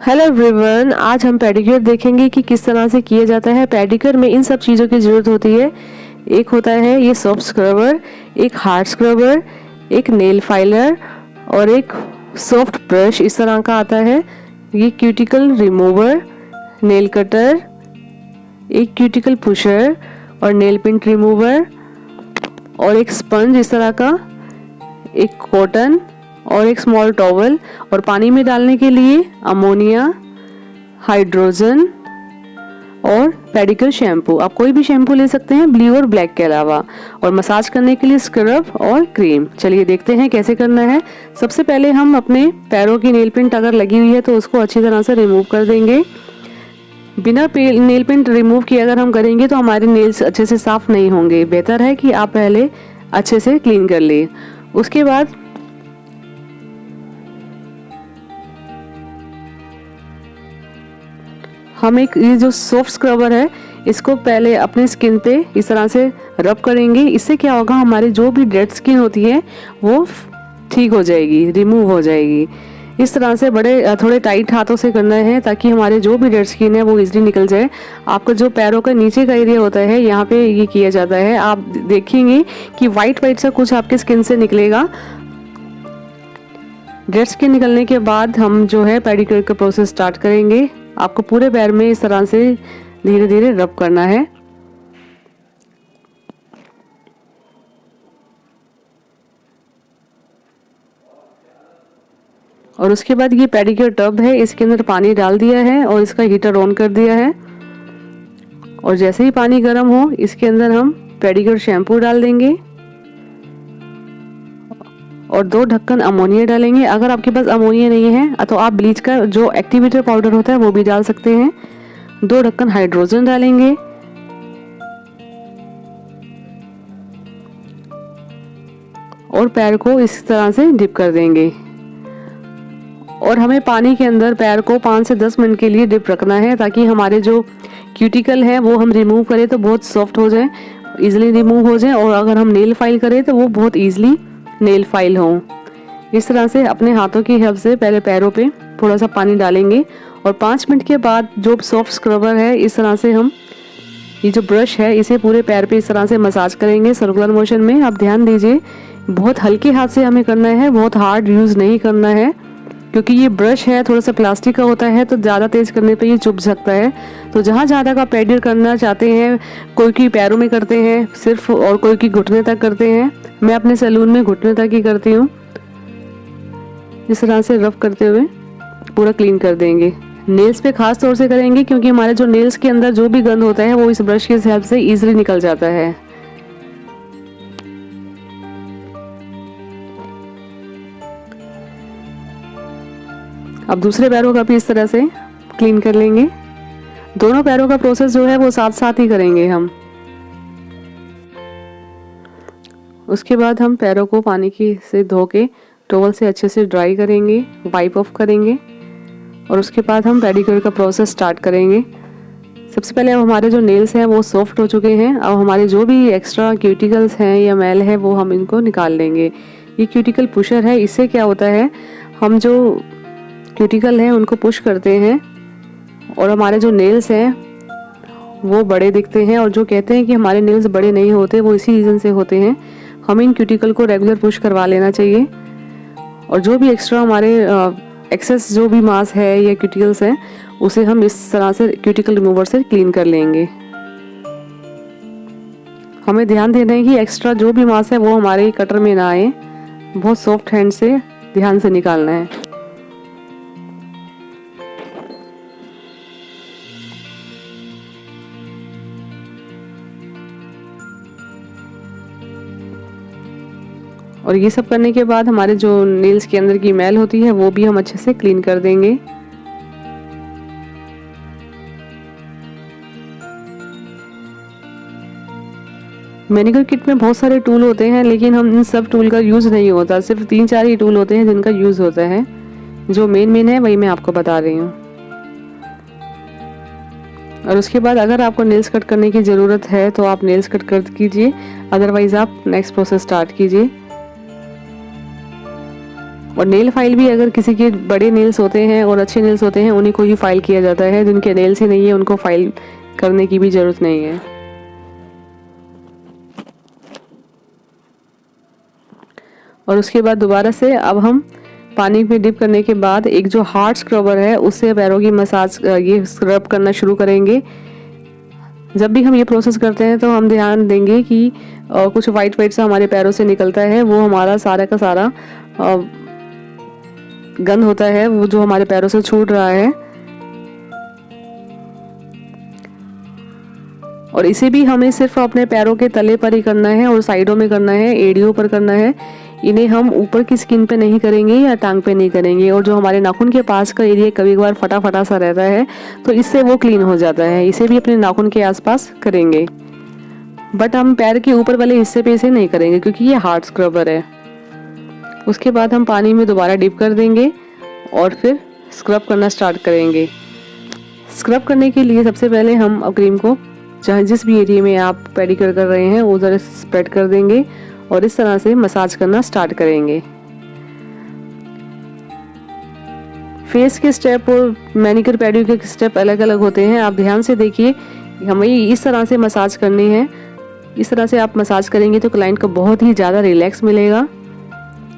Hello everyone, आज हम pedicure देखेंगे कि किस तरह से किया जाता है। पेडिक्योर में इन सब चीज़ों की ज़रूरत होती है। एक होता है ये सॉफ्ट स्क्रबर, एक हार्ड स्क्रबर, एक नेल फाइलर और एक सॉफ्ट ब्रश इस तरह का आता है। ये क्यूटिकल रिमूवर, नेल कटर, एक क्यूटिकल पुशर और नेल पिंट रिमूवर और एक स्पंज इस तरह का, एक कॉटन और एक स्मॉल टॉवल और पानी में डालने के लिए अमोनिया, हाइड्रोजन और पेडिक्योर शैम्पू। आप कोई भी शैम्पू ले सकते हैं ब्लू और ब्लैक के अलावा, और मसाज करने के लिए स्क्रब और क्रीम। चलिए देखते हैं कैसे करना है। सबसे पहले हम अपने पैरों की नेल पेंट अगर लगी हुई है तो उसको अच्छी तरह से रिमूव कर देंगे। बिना नेल पेंट रिमूव किए अगर हम करेंगे तो हमारे नेल्स अच्छे से साफ नहीं होंगे। बेहतर है कि आप पहले अच्छे से क्लीन कर लिए। उसके बाद हम ये जो सॉफ्ट स्क्रबर है इसको पहले अपने स्किन पे इस तरह से रब करेंगे। इससे क्या होगा, हमारी जो भी डेड स्किन होती है वो ठीक हो जाएगी, रिमूव हो जाएगी। इस तरह से थोड़े टाइट हाथों से करना है ताकि हमारे जो भी डेड स्किन है वो इजीली निकल जाए। आपका जो पैरों का नीचे का एरिया होता है यहाँ पे ये किया जाता है। आप देखेंगे कि वाइट सा कुछ आपके स्किन से निकलेगा। डेड स्किन निकलने के बाद हम जो है पेडिक्योर का प्रोसेस स्टार्ट करेंगे। आपको पूरे पैर में इस तरह से धीरे धीरे रब करना है। और उसके बाद ये पेडिक्योर टब है, इसके अंदर पानी डाल दिया है और इसका हीटर ऑन कर दिया है। और जैसे ही पानी गर्म हो इसके अंदर हम पेडिक्योर शैम्पू डाल देंगे और 2 ढक्कन अमोनिया डालेंगे। अगर आपके पास अमोनिया नहीं है तो आप ब्लीच का जो एक्टिवेटर पाउडर होता है वो भी डाल सकते हैं। 2 ढक्कन हाइड्रोजन डालेंगे और पैर को इस तरह से डिप कर देंगे। और हमें पानी के अंदर पैर को 5 से 10 मिनट के लिए डिप रखना है ताकि हमारे जो क्यूटिकल है वो हम रिमूव करें तो बहुत सॉफ्ट हो जाए, इजीली रिमूव हो जाए। और अगर हम नेल फाइल करें तो वो बहुत इजीली नेल फाइल हो। इस तरह से अपने हाथों की हेल्प से पहले पैरों पे थोड़ा सा पानी डालेंगे और 5 मिनट के बाद जो सॉफ्ट स्क्रबर है इस तरह से हम ये जो ब्रश है इसे पूरे पैर पे इस तरह से मसाज करेंगे सर्कुलर मोशन में। आप ध्यान दीजिए, बहुत हल्के हाथ से हमें करना है, बहुत हार्ड यूज नहीं करना है क्योंकि ये ब्रश है थोड़ा सा प्लास्टिक का होता है तो ज़्यादा तेज करने पे ये चुभ सकता है। तो जहाँ जहाँ तक आप पेडिक्योर करना चाहते हैं, कोई की पैरों में करते हैं सिर्फ और कोई की घुटने तक करते हैं। मैं अपने सैलून में घुटने तक ही करती हूँ। इस तरह से रफ करते हुए पूरा क्लीन कर देंगे। नेल्स पे खास तौर से करेंगे क्योंकि हमारे जो नेल्स के अंदर जो भी गंद होता है वो इस ब्रश की हेल्प से इजीली निकल जाता है। अब दूसरे पैरों का भी इस तरह से क्लीन कर लेंगे। दोनों पैरों का प्रोसेस जो है वो साथ साथ ही करेंगे हम। उसके बाद हम पैरों को पानी की से धो के टॉवल से अच्छे से ड्राई करेंगे, वाइप ऑफ करेंगे और उसके बाद हम पेडिक्योर का प्रोसेस स्टार्ट करेंगे। सबसे पहले अब हमारे जो नेल्स हैं वो सॉफ्ट हो चुके हैं। अब हमारे जो भी एक्स्ट्रा क्यूटिकल्स हैं या मैल है वो हम इनको निकाल लेंगे। ये क्यूटिकल पुशर है, इससे क्या होता है, हम जो क्यूटिकल हैं उनको पुश करते हैं और हमारे जो नेल्स हैं वो बड़े दिखते हैं। और जो कहते हैं कि हमारे नेल्स बड़े नहीं होते वो इसी रीज़न से होते हैं। हमें इन क्यूटिकल को रेगुलर पुश करवा लेना चाहिए और जो भी एक्स्ट्रा हमारे एक्सेस जो भी मांस है या क्यूटिकल्स हैं उसे हम इस तरह से क्यूटिकल रिमूवर से क्लीन कर लेंगे। हमें ध्यान देना है कि एक्स्ट्रा जो भी मांस है वो हमारे कटर में ना आए। बहुत सॉफ्ट हैंड से ध्यान से निकालना है। और ये सब करने के बाद हमारे जो नेल्स के अंदर की मैल होती है वो भी हम अच्छे से क्लीन कर देंगे। मैनिक्योर किट में बहुत सारे टूल होते हैं लेकिन हम इन सब टूल का यूज़ नहीं होता। सिर्फ 3-4 ही टूल होते हैं जिनका यूज़ होता है। जो मेन है वही मैं आपको बता रही हूँ। और उसके बाद अगर आपको नेल्स कट करने की ज़रूरत है तो आप नेल्स कट कर कीजिए, अदरवाइज़ आप नेक्स्ट प्रोसेस स्टार्ट कीजिए। और नेल फाइल भी अगर किसी के बड़े नेल्स होते हैं और अच्छे नेल्स होते हैं उन्हीं को ही फाइल किया जाता है। जिनके नेल्स ही नहीं है उनको फाइल करने की भी ज़रूरत नहीं है। और उसके बाद दोबारा से अब हम पानी में डिप करने के बाद एक जो हार्ड स्क्रबर है उससे पैरों की मसाज ये स्क्रब करना शुरू करेंगे। जब भी हम ये प्रोसेस करते हैं तो हम ध्यान देंगे कि कुछ वाइट वाइट सा हमारे पैरों से निकलता है, वो हमारा सारा का सारा गंद होता है, वो जो हमारे पैरों से छूट रहा है। और इसे भी हमें सिर्फ अपने पैरों के तले पर ही करना है और साइडों में करना है, एड़ियों पर करना है। इन्हें हम ऊपर की स्किन पे नहीं करेंगे या टांग पे नहीं करेंगे। और जो हमारे नाखून के पास का एरिया कभी कभार फटा फटा सा रहता है तो इससे वो क्लीन हो जाता है, इसे भी अपने नाखून के आसपास करेंगे। बट हम पैर के ऊपर वाले हिस्से पे इसे नहीं करेंगे क्योंकि ये हार्ड स्क्रबर है। उसके बाद हम पानी में दोबारा डिप कर देंगे और फिर स्क्रब करना स्टार्ट करेंगे। स्क्रब करने के लिए सबसे पहले हम क्रीम को चाहे जिस भी एरिया में आप पेडिक्योर कर रहे हैं उधर स्प्रेड कर देंगे और इस तरह से मसाज करना स्टार्ट करेंगे। फेस के स्टेप और मैनिक्योर पेडिक्योर के स्टेप अलग अलग होते हैं, आप ध्यान से देखिए। हमें इस तरह से मसाज करनी है। इस तरह से आप मसाज करेंगे तो क्लाइंट को बहुत ही ज़्यादा रिलैक्स मिलेगा।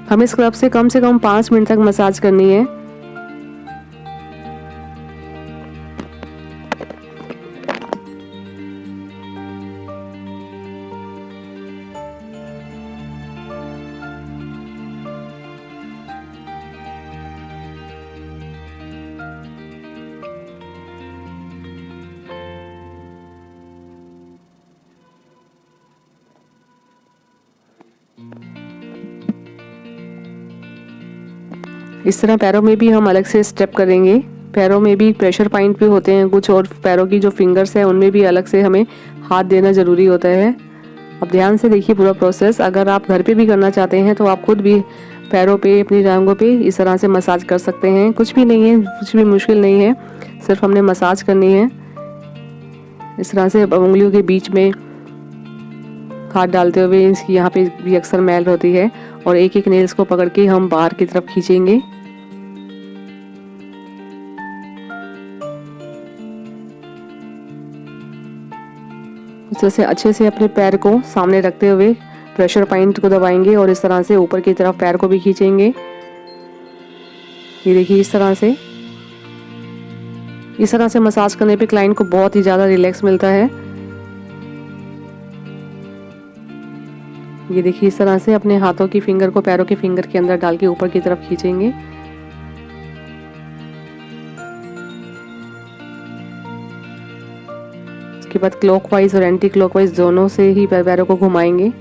हमें स्क्रब से कम 5 मिनट तक मसाज करनी है। इस तरह पैरों में भी हम अलग से स्टेप करेंगे। पैरों में भी प्रेशर पॉइंट भी होते हैं कुछ, और पैरों की जो फिंगर्स हैं उनमें भी अलग से हमें हाथ देना ज़रूरी होता है। अब ध्यान से देखिए पूरा प्रोसेस। अगर आप घर पे भी करना चाहते हैं तो आप खुद भी पैरों पे, अपनी टांगों पे इस तरह से मसाज कर सकते हैं। कुछ भी नहीं है, कुछ भी मुश्किल नहीं है, सिर्फ हमने मसाज करनी है। इस तरह से उंगलियों के बीच में हाथ डालते हुए इसकी यहाँ पे भी अक्सर मैल होती है और एक एक नेल्स को पकड़ के हम बाहर की तरफ खींचेंगे। इस तरह से अच्छे से अपने पैर को सामने रखते हुए प्रेशर पॉइंट को दबाएंगे और इस तरह से ऊपर की तरफ पैर को भी खींचेंगे। ये देखिए इस तरह से मसाज करने पे क्लाइंट को बहुत ही ज़्यादा रिलैक्स मिलता है। ये देखिए इस तरह से अपने हाथों की फिंगर को पैरों के फिंगर के अंदर डाल के ऊपर की तरफ खींचेंगे। उसके बाद क्लॉकवाइज और एंटी क्लॉकवाइज दोनों से ही पैरों को घुमाएंगे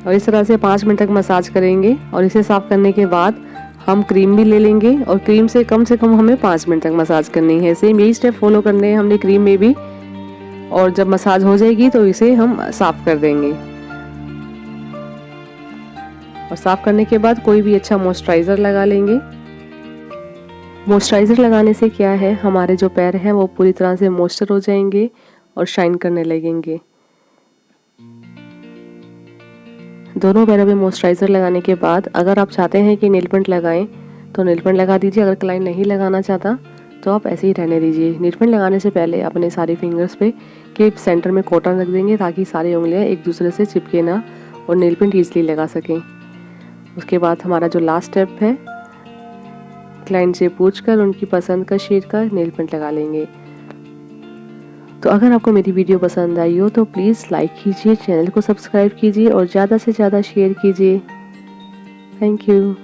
और इस तरह से 5 मिनट तक मसाज करेंगे। और इसे साफ करने के बाद हम क्रीम भी ले लेंगे और क्रीम से कम हमें 5 मिनट तक मसाज करनी है। सेम यही स्टेप फॉलो करने हैं हमने क्रीम में भी। और जब मसाज हो जाएगी तो इसे हम साफ कर देंगे। और साफ करने के बाद कोई भी अच्छा मॉइस्चराइज़र लगा लेंगे। मॉइस्चराइज़र लगाने से क्या है, हमारे जो पैर हैं वो पूरी तरह से मॉइस्चर हो जाएंगे और शाइन करने लगेंगे। दोनों पैरों में मॉइस्चराइज़र लगाने के बाद अगर आप चाहते हैं कि नेल पेंट लगाएं तो नेल पेंट लगा दीजिए। अगर क्लाइंट नहीं लगाना चाहता तो आप ऐसे ही रहने दीजिए। नेल पेंट लगाने से पहले अपने सारी फिंगर्स पे के सेंटर में कॉटन रख देंगे ताकि सारी उंगलियां एक दूसरे से चिपके ना और नेल पेंट ईजिली लगा सकें। उसके बाद हमारा जो लास्ट स्टेप है, क्लाइंट से पूछकर उनकी पसंद का शेड का नेल पेंट लगा लेंगे। तो अगर आपको मेरी वीडियो पसंद आई हो तो प्लीज़ लाइक कीजिए, चैनल को सब्सक्राइब कीजिए और ज़्यादा से ज़्यादा शेयर कीजिए। Thank you.